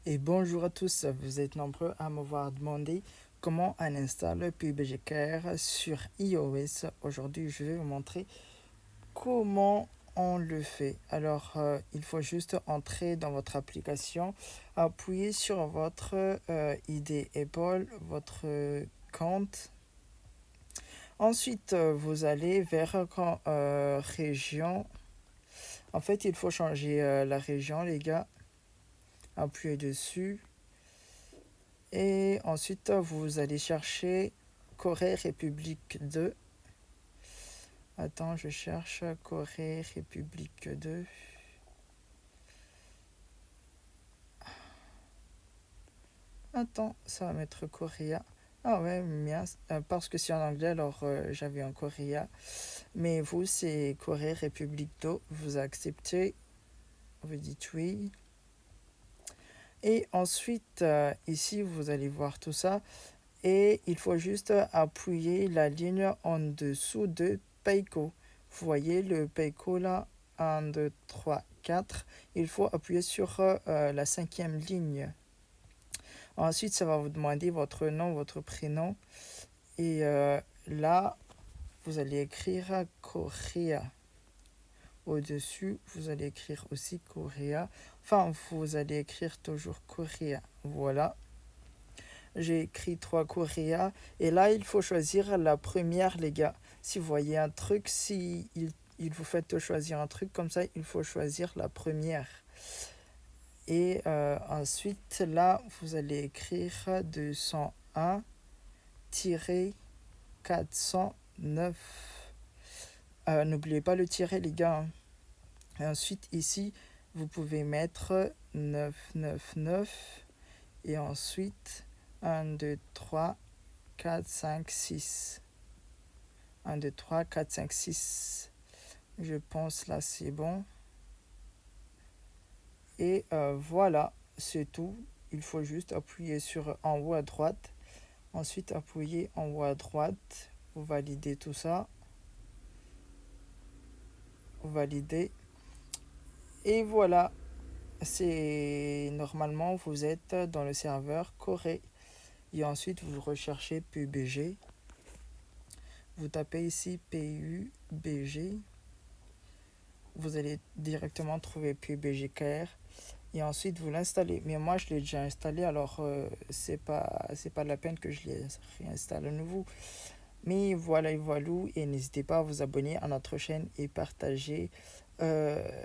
Et bonjour à tous, vous êtes nombreux à m'avoir demandé comment on installe PUBGCare sur iOS. Aujourd'hui, je vais vous montrer comment on le fait. Alors, il faut juste entrer dans votre application, appuyer sur votre ID Apple, votre compte. Ensuite, vous allez vers région. En fait, il faut changer la région, les gars. Appuyez dessus. Et ensuite, vous allez chercher Corée République 2. Attends, je cherche Corée République 2. Attends, ça va mettre Coréa. Ah ouais, bien, parce que c'est en anglais, alors j'avais en Coréa. Mais vous, c'est Corée République 2. Vous acceptez, vous dites oui. Et ensuite, ici, vous allez voir tout ça. Et il faut juste appuyer la ligne en dessous de Payco. Vous voyez le Payco là, 1, 2, 3, 4. Il faut appuyer sur la cinquième ligne. Ensuite, ça va vous demander votre nom, votre prénom. Et là, vous allez écrire Korea. Au-dessus, vous allez écrire aussi Korea. Enfin, vous allez écrire toujours Korea. Voilà. J'ai écrit 3 Korea. Et là, il faut choisir la première, les gars. Si vous voyez un truc, si il vous fait choisir un truc comme ça, il faut choisir la première. Et ensuite, là, vous allez écrire 201-409. N'oubliez pas le tiret, les gars. Et ensuite, ici, vous pouvez mettre 999. Et ensuite, 1, 2, 3, 4, 5, 6. 1, 2, 3, 4, 5, 6. Je pense là, c'est bon. Et voilà, c'est tout. Il faut juste appuyer sur en haut à droite. Ensuite, appuyer en haut à droite. Vous validez tout ça. Vous validez. Et voilà, c'est normalement vous êtes dans le serveur Corée. Et ensuite, vous recherchez PUBG. Vous tapez ici PUBG. Vous allez directement trouver PUBGCare. Et ensuite, vous l'installez. Mais moi, je l'ai déjà installé, alors c'est pas la peine que je les réinstalle à nouveau. Mais voilà et voilà. Et n'hésitez pas à vous abonner à notre chaîne et partager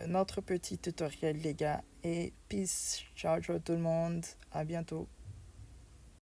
notre petit tutoriel, les gars. Et peace. Ciao, ciao tout le monde. À bientôt.